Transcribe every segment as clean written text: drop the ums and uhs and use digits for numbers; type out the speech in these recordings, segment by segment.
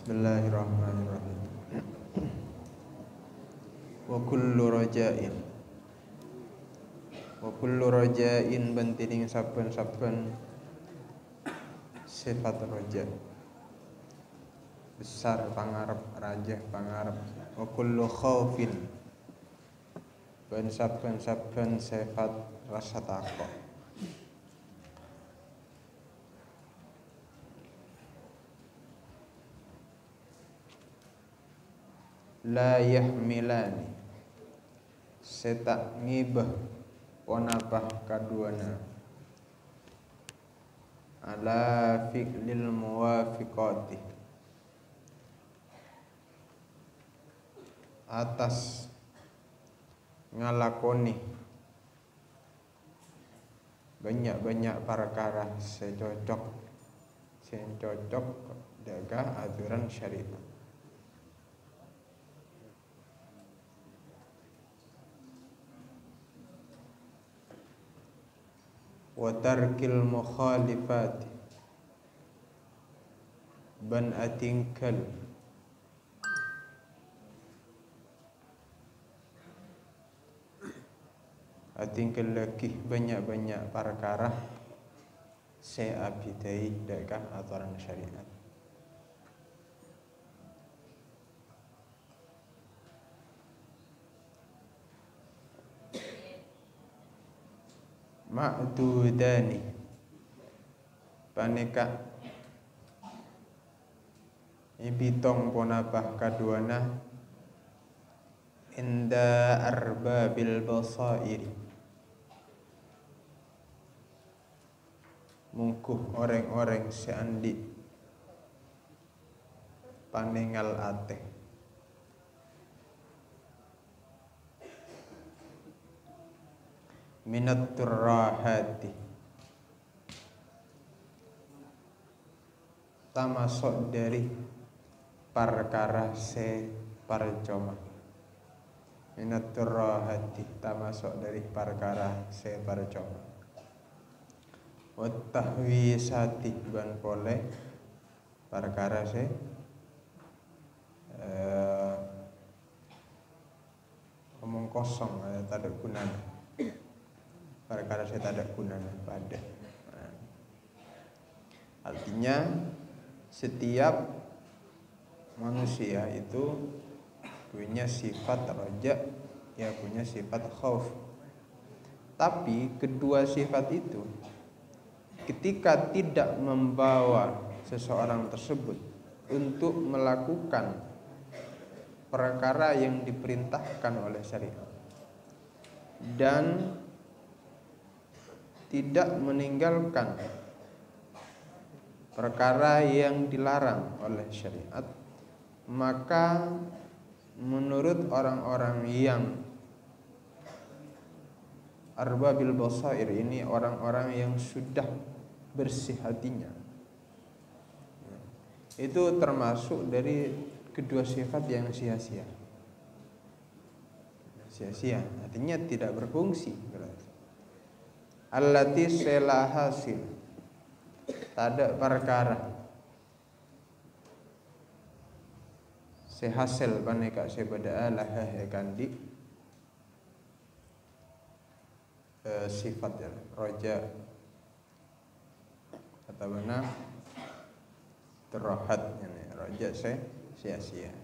Bismillahirrahmanirrahim. Wa kullu raja'in bantining saben-saben sifat raja besar pangarep, rajah pangarep. Wa kullu khaufin ban saben-saben sifat rasa takut. La yahmilani setak ngibah ponapah kaduana ala fi'lil muwafiqati atas ngalakoni banyak-banyak perkara secocok dengan aturan syariat. Wa tarkil mukhalifati ban atingkal lagi banyak-banyak perkara seabidai dengan aturan syariat. Ma'dudani paneka ibitong ponapah kaduana inda arbabil basairi mungkuh orang-orang seandi paningal ate minat turahati tamasuk dari perkara se parcoma. Minat turahati tamasuk dari perkara se parcoma. Wa tahwisati ban pole perkara se omong kosong tak ada gunanya. Perkara saya tak ada gunanya pada. Artinya setiap manusia itu punya sifat raja, ya punya sifat khauf. Tapi kedua sifat itu ketika tidak membawa seseorang tersebut untuk melakukan perkara yang diperintahkan oleh syariat dan tidak meninggalkan perkara yang dilarang oleh syariat, maka menurut orang-orang yang arbabil basair ini, orang-orang yang sudah bersih hatinya, itu termasuk dari kedua sifat yang sia-sia. Sia-sia artinya tidak berfungsi. Allati sela hasil tada perkara sehasil paneka sebada lah kandi sifat ya roja kata mana terahat ini roja sia-sia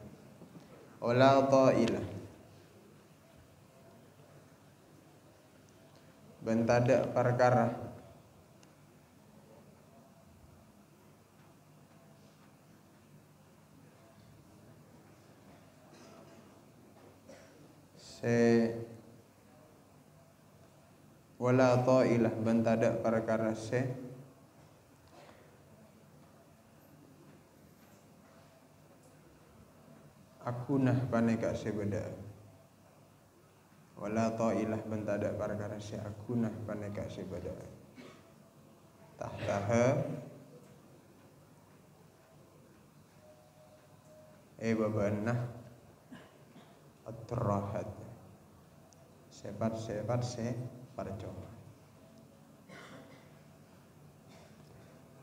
wala ta'ilah bentada perkara wala ta'ilah bentada perkara akunah paneka sebeda wala ta'ilah bentada perkara akunah paneka sebeda tahtaha babanah at-turahat sepat parcoma.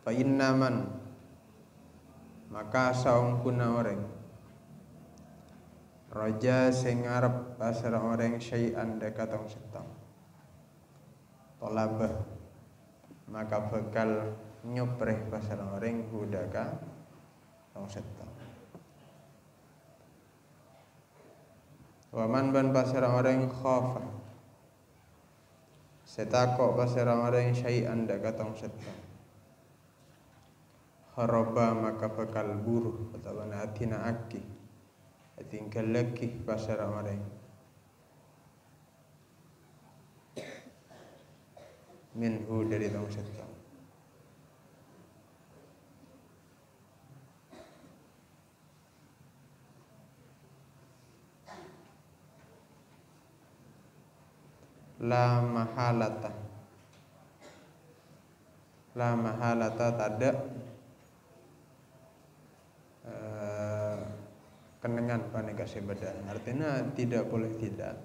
Fa innaman maka saungkuna orang raja sing ngarep pasar orang syai'an dekatong setong tolabah maka bakal nyopreh pasar orang hudaka tong setong. Waman ban pasar orang khafa setakok pasar orang syai'an dekatong setong haraba maka bakal buruh atau atina aki tinggal lagi pasar orang minhu dari tong setong. La mahalata tada kenengan paneka sebadan, artinya tidak boleh tidak.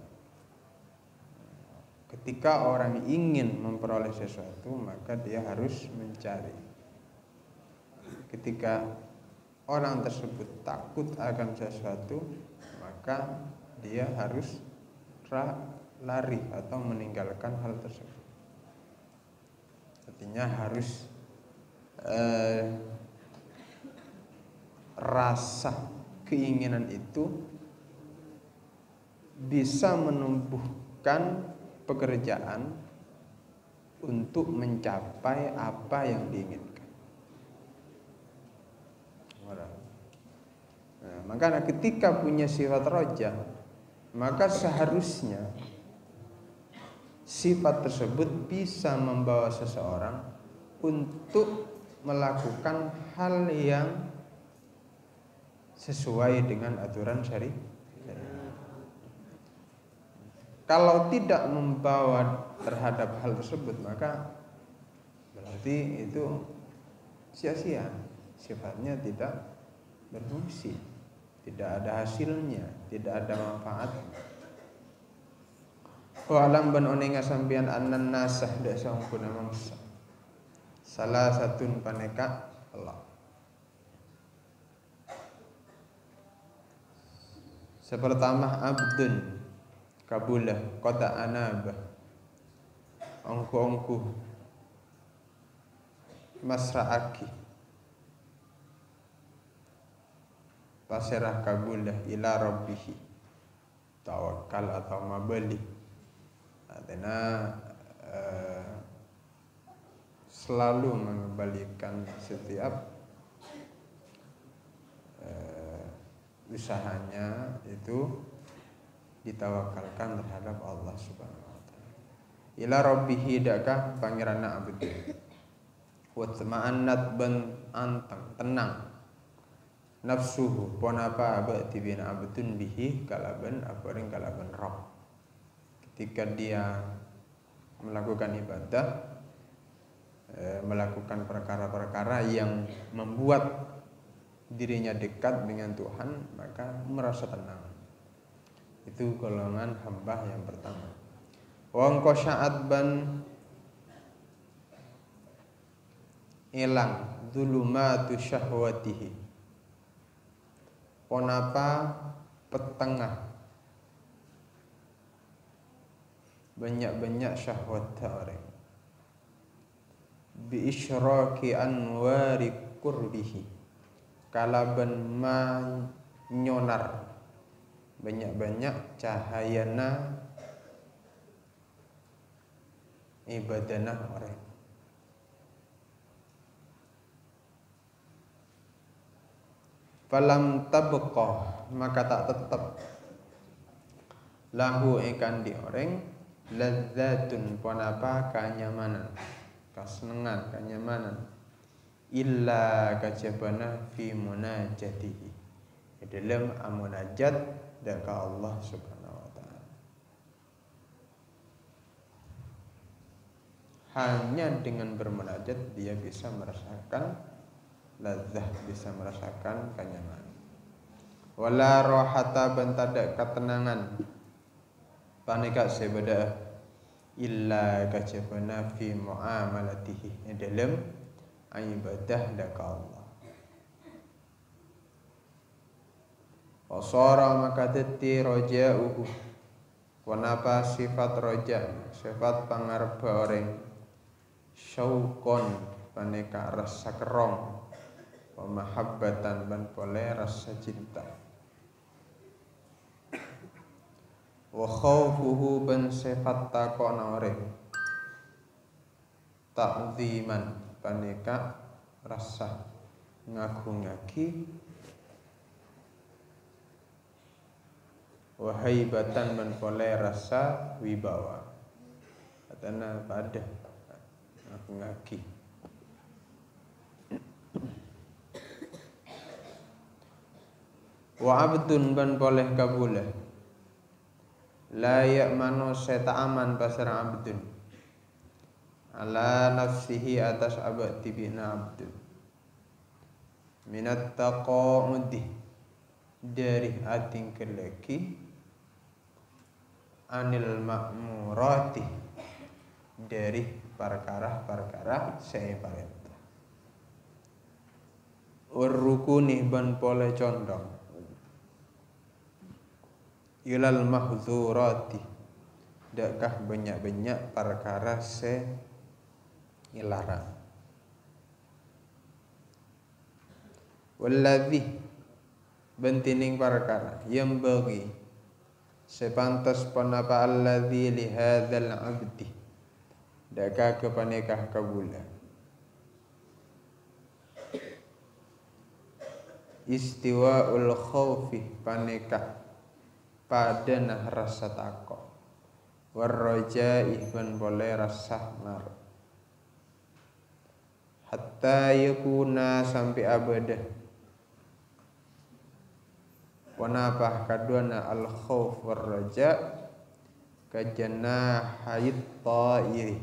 Ketika orang ingin memperoleh sesuatu maka dia harus mencari. Ketika orang tersebut takut akan sesuatu maka dia harus lari atau meninggalkan hal tersebut. Artinya harus rasa keinginan itu bisa menumbuhkan pekerjaan untuk mencapai apa yang diinginkan. Nah, maka ketika punya sifat roja, maka seharusnya sifat tersebut bisa membawa seseorang untuk melakukan hal yang sesuai dengan aturan syariat. Kalau tidak membawa terhadap hal tersebut maka berarti itu sia-sia, sifatnya tidak berfungsi, tidak ada hasilnya, tidak ada manfaatnya. Wa alam ban oninga sampeyan annan nasah dak sampuna mangsa salah satun paneka Allah. Sepertama abdun kabulah kota anabah ongku masra'aki pasirah kabulah ila rabbihi tawakal atau mabali. Artinya selalu mengembalikan setiap usahanya itu ditawakalkan terhadap Allah Subhanahu wa taala. Ila rabbihi dakah pangeranna abdi. Wa tama'annat ban antang tenang nafsuhu ponapa abdi bina abdun bihi kalaban aparing kalaban rob. Ketika dia melakukan ibadah, melakukan perkara-perkara yang membuat dirinya dekat dengan Tuhan, maka merasa tenang. Itu golongan hamba yang pertama. Wong qasya'at ban ilang zulumatu syahwatihi. Ponapa petengah banyak-banyak syahwat orang. Bi isyraki anwari qurbihi. Kalaban manyonar banyak-banyak cahayana ibadana orang. Falam tabqah maka tak tetap lahu ikan di orang ladzatun ponapa kenyamanan, kesenangan, kenyamanan illa kajabana fi munajatihi dalam amunajat daka Allah Subhanahu wa taala. Hanya dengan bermunajat dia bisa merasakan ladzah, bisa merasakan kenyamanan. Wala rohata bentada ketenangan panika sebeda illa kajabana fi muamalatihi dalam ibadah daka Allah. Wasara maka dadi raja'uhu wanapa sifat raja sifat pangarba orang syauqon paneka rasa kerong wa mahabbatan ban pole rasa cinta wa khaufuhu ban sifat takona orang ta'ziman paneka rasa ngaku-ngaki wahaibatan man pole rasa wibawa katana pada aku ngaki wa abdun ban pole kabula la ya'manu seta aman pasar abdun ala nafsihi atas abadi bina abdun minat taqa'udi dari ating keleki anil ma'murati dari perkara-perkara saya parentah urrukuni ban pole condong ilal mahdzurati dakah banyak-banyak perkara se ilarang walladzi bentining perkara yang bagi sepantas panapa alladzi li hadzal abdi daka kepanekah kabula istiwaul khaufi panekah padanah rasa takut warraja'i ban boleh rasa ngarep hatta yakuna sampai abadah wanapah kaduana al khauf war raja kajana hayit ta'iri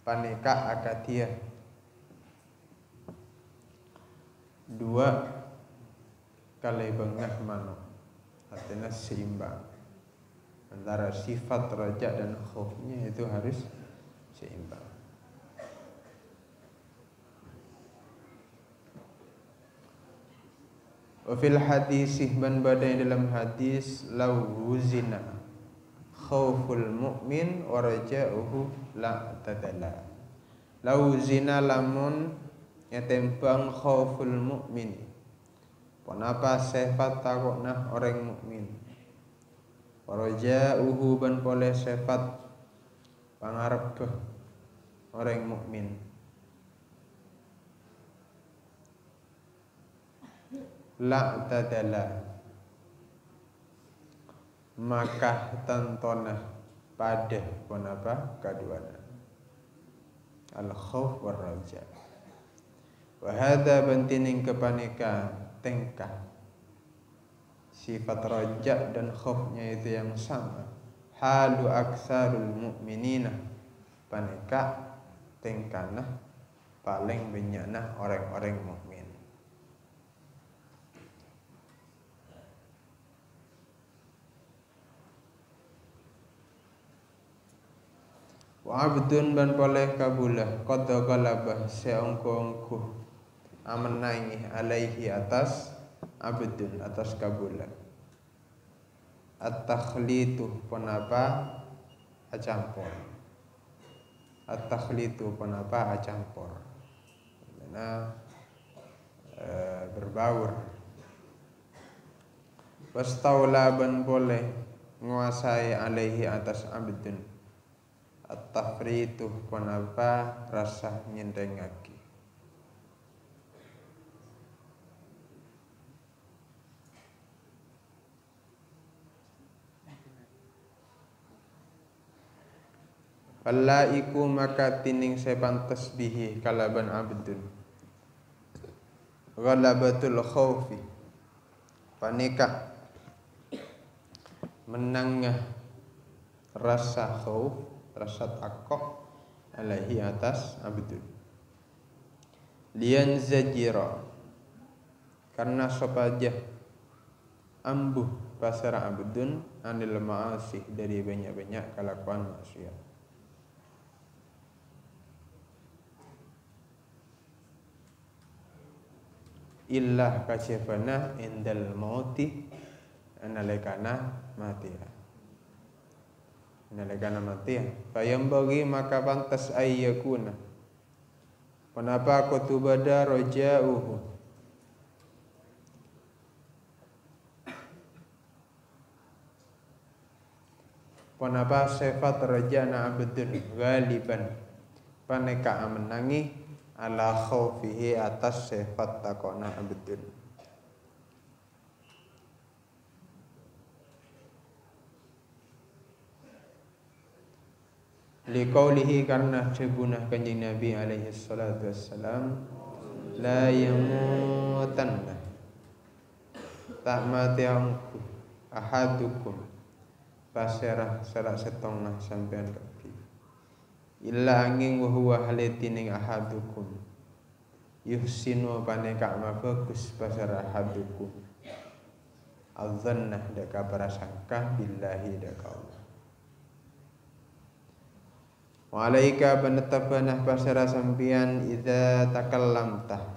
paneka akatia dua kali bengah mano artinya seimbang antara sifat raja dan khaufnya itu harus seimbang. Wafil hadis ban badai dalam hadis lau wuzina khauful mu'min wa raja'uhu la tadala. Lau zina lamun nyatembang khauful mu'min. Panapa sifat takutna orang mukmin. Wa raja'uhu ban pole sifat pangarep orang mukmin. La tadala maka tantona pada ponapa kaduana al khauf war raja wa hadza bantining kepanika tengkah sifat raja dan khaufnya itu yang sama halu aksarul mu'minina paneka tengkana paling banyakna orang-orang mukmin. Wa abdun ban poleh kabulah qad galabah seongko-ongko amenangi alaihi atas abdun atas kabulah at-takhlitu penapa acampur at-takhlitu penapa acampur mana berbaur wastaula ban boleh nguasai alaihi atas abdun at-tafritu penapa rasa nyendengaki Falaiku maka tining sepan tasbihi kalaban abdun ghalabatul khaufi panika menangnya rasa khauf rasa takut alaihi atas abdun lian zajira karena sopaja ambuh pasara abdun anil ma'asih dari banyak-banyak kelakuan maksiat. illa kajafana indal mauti nalikana mati. Nalikana mati. Fayam bagi maka pantas ayyakuna. Kenapa kutubada roja'uhu? Kenapa sifat rajana abdun galiban paneka menangi ala khaufihi atas sifat takona abdun. Liqaulihi karena sebunah kanjeng Nabi alaihi salatu wassalam la yamutanna tak mati angku ahadukum pasirah salah setengah sampean kabeh illa angin wa huwa haletining ahadukum yuhsinu paneka bagus pasirah ahadukum adzannah deka prasangka billahi deka Allah. Walaika banatabanah pasara sampian idza takallamta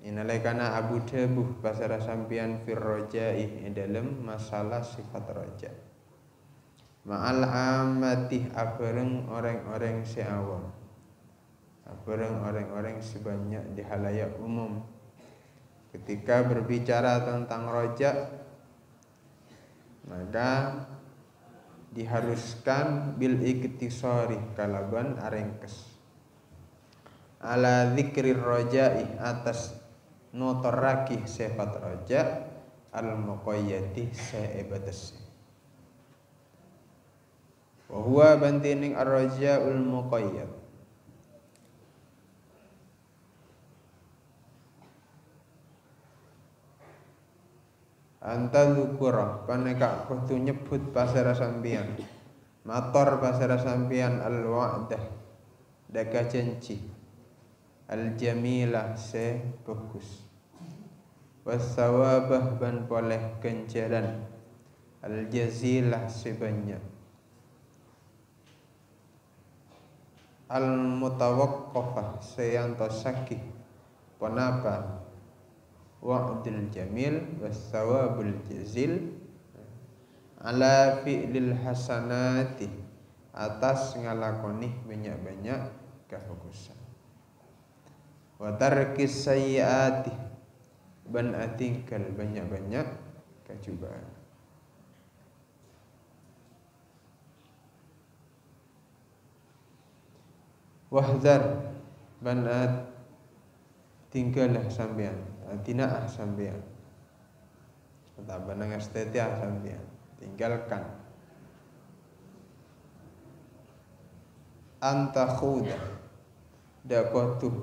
inalaikana abu debuh pasara sampian fir roja'i dalam masalah sifat roja ma'al amati abareng orang-orang seawam abareng orang-orang sebanyak di halayak umum ketika berbicara tentang roja maka diharuskan bil iktisari kalaban arengkes ala dzikrir roja'i atas notoraki sifat roja al muqayyati saebatase wa huwa bantining ar-raja'ul muqayyad anta dzukura paneka kudu nyebut pasara sampian mator pasara sampian al wa'dah daga janji al jamilah se bagus wasawabah ban poleh ganjaran al jazilah sebanyak al mutawaqqafah sayanto sakih penapa wa'dil jamil wassawabul jazil ala fi'lil hasanati atas ngalakoni banyak-banyak kebagusan wa tarkis sayyiati ban atingkal banyak-banyak kecubaan wahdar ban tinggalah sampean tinaah sampean atau benang estetia sampean tinggalkan anta khuda dakotu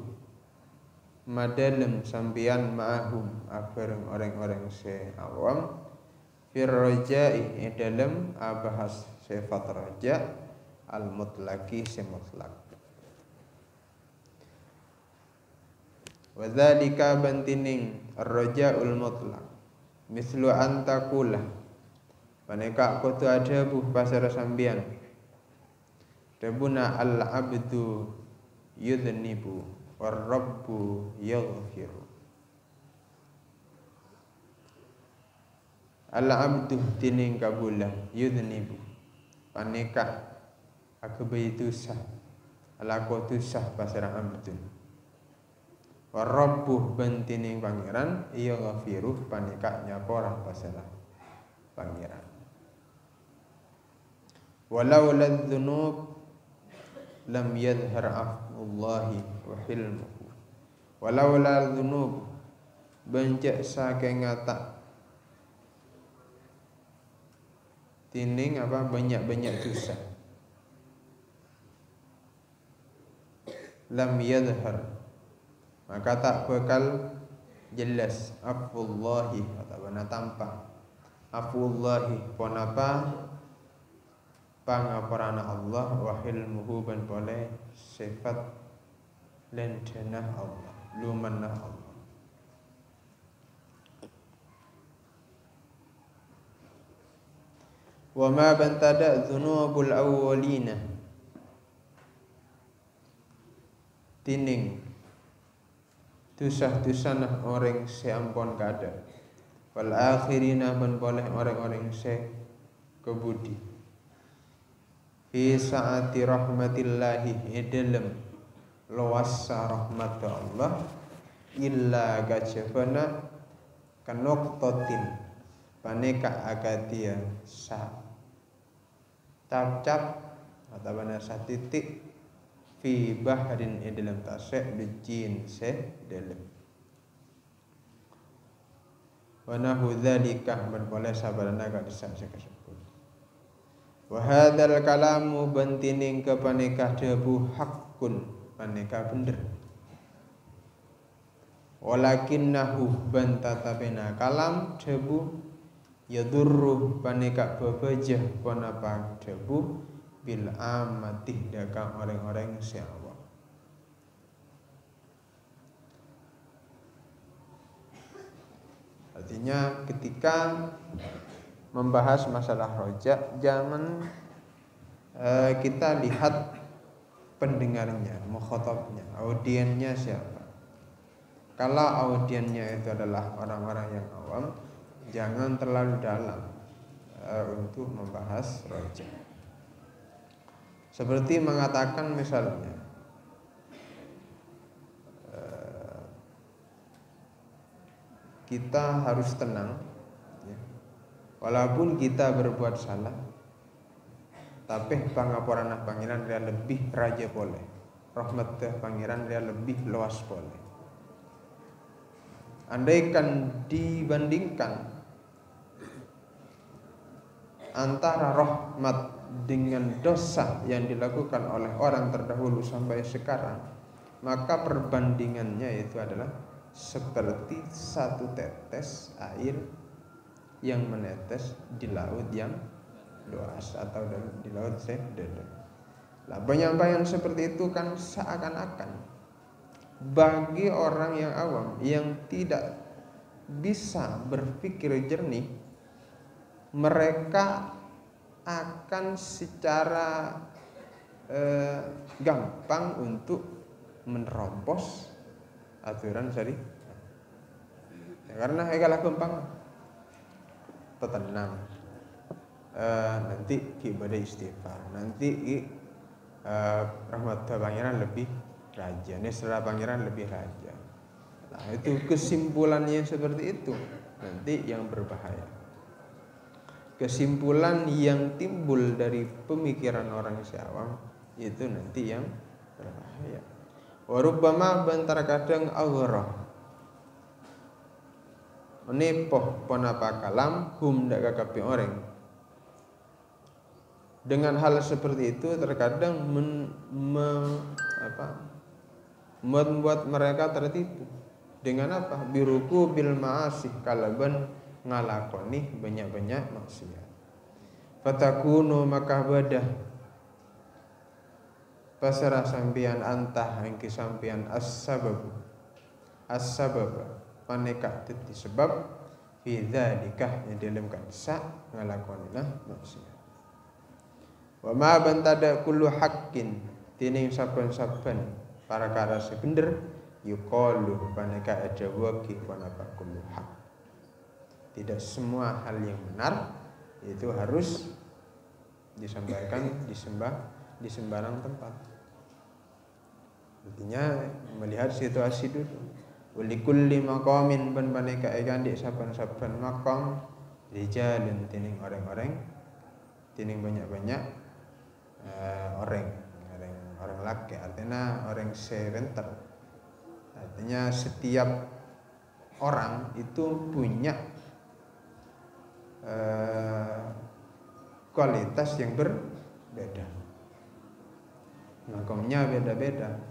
madalem sampean ma'ahum abareng orang-orang seawam fir roja'i dalam abahas sifat roja al mutlaqi semutlak wa dzalika bantining ar-raja'ul mutlaq mislu antakula paneka kudu ada buh pasara sambian rebuna al abdu yudhnibu war rabbu yaghfiru al abdu tining kabula yudhnibu paneka akabe sah ala kudu sah pasara abdu warabbuh bentining pangeran iya ghafiruh panika nyapora pasalah pangeran walau ladzunub lam yadhhar afullahi wa hilmuhu walau ladzunub bencek saking ngata tining apa banyak-banyak dosa lam yadhhar maka tak bakal jelas afullahi atau mana tampak afullahi ponapa pangaparana Allah wa hilmuhu ban boleh sifat lendenah Allah lumanah Allah wa ma bantada dzunubul awwalina tusah-tusah orang seampun kada. Wal akhirina ben boleh orang-orang se kebudi. Fi saati rahmatillahi idlem luasa rahmat Allah illa gajabana kanoktotin paneka agatia sa cap-cap atau bana sa titik fi bahrin dalam tasek bijin se dalam wa nahu dzalika man boleh sabarana ka disangsa kasebut wa hadzal kalamu bantining ke paneka debu hakun paneka bener walakinnahu bantatabena kalam debu yadurru paneka babajah panapa debu bil amatih dagang orang-orang siawa. Artinya ketika membahas masalah rojak jangan kita lihat pendengarnya, mukhatabnya, audiennya siapa. Kalau audiennya itu adalah orang-orang yang awam, jangan terlalu dalam untuk membahas rojak. Seperti mengatakan misalnya kita harus tenang ya. Walaupun kita berbuat salah, tapi pangapuran pangeran dia lebih raja boleh, rahmat pangeran dia lebih luas boleh. Andaikan dibandingkan antara rahmat dengan dosa yang dilakukan oleh orang terdahulu sampai sekarang, maka perbandingannya itu adalah seperti satu tetes air yang menetes di laut yang luas atau di laut sedada. Nah, penyampaian seperti itu kan seakan-akan bagi orang yang awam yang tidak bisa berpikir jernih, mereka akan secara gampang untuk menerobos aturan syari. Ya, karena kalah gampang tenang, nanti ibadah istighfar, nanti rahmat pangeran lebih raja, nisra pangeran lebih raja. Nah, itu kesimpulannya seperti itu nanti yang berbahaya. Kesimpulan yang timbul dari pemikiran orang awam itu nanti yang berbahaya. Warubbama bantar kadang aghrah menipoh ponapa kalam hum dak kakapi orang. Dengan hal seperti itu terkadang membuat mereka tertipu. Dengan apa? Biruku bil ma'asih kalaban ngalakoni banyak-banyak maksiat. Fatakunu maka badah pasrah sampian antah engki sampian as-sabab paneka teti sebab fi dzalika yang dalam kansa ngalakonilah maksiat. Wa ma bantada kullu haqqin tining saben-saben para kara bener yuqalu paneka ajawaki panapa kullu haqq. Tidak semua hal yang benar itu harus disampaikan di sembarang tempat. Artinya melihat situasi dulu. Walikulli maqamin ban paneka egan di saben-saben maqam rijalun tining orang-orang tining banyak-banyak orang laki, artinya orang sebentar. Artinya setiap orang itu punya kualitas yang berbeda, makomnya beda-beda.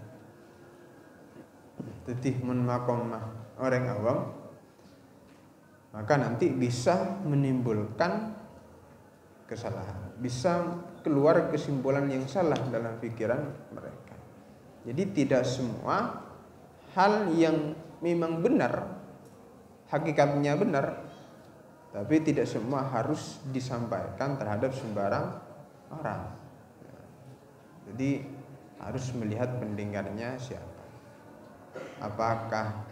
Tetih mun makom orang awam, maka nanti bisa menimbulkan kesalahan, bisa keluar kesimpulan yang salah dalam pikiran mereka. Jadi tidak semua hal yang memang benar, hakikatnya benar, tapi tidak semua harus disampaikan terhadap sembarang orang. Jadi harus melihat pendengarnya siapa. Apakah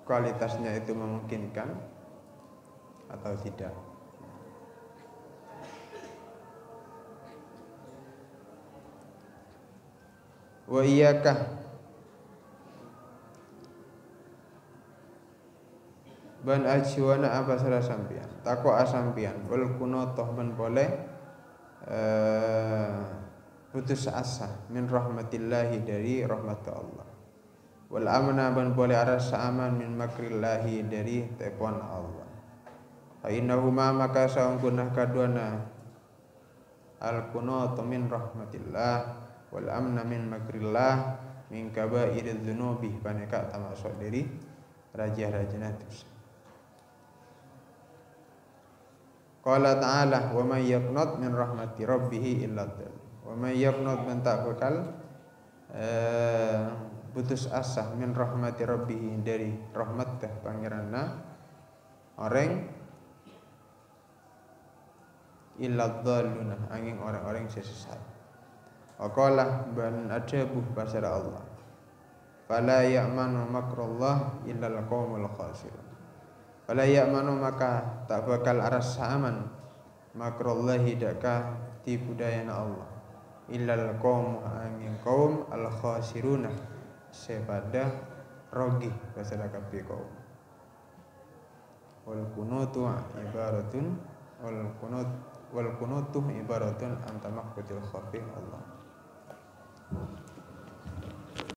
kualitasnya itu memungkinkan atau tidak. Wa iyyaka ban ajwana apa salah sampian tako asampian wal kunotoh ban boleh putus asa min rahmatillahi dari rahmat Allah, wal amna ban boleh rasa aman min makrillahi dari tepuan Allah. Fa innahuma maka saungkunah kaduana al kunoto min rahmatillah wal amna min makrillah min kabairidz dzunubi paneka termasuk dari raja-raja dosa. Qala ta'ala wa may yaqnut min rahmati rabbih illa dhal. Wa may yaqnut man tak bakal putus asa min rahmati rabbih dari rahmat pangeranna orang illa dhalluna angin orang-orang sesat. Wa qala ban ajabu basara Allah. Fala ya'manu makrullah illa al-qaumul khasirun. Fala ya'manu maka tak bakal arasa aman makrullahi daka tipu dayana Allah illal qaum angin kaum al khasiruna sepada rogi basala kabeh kaum. Wal kunutu ibaratun wal kunutu ibaratun anta maqbatil khafi Allah.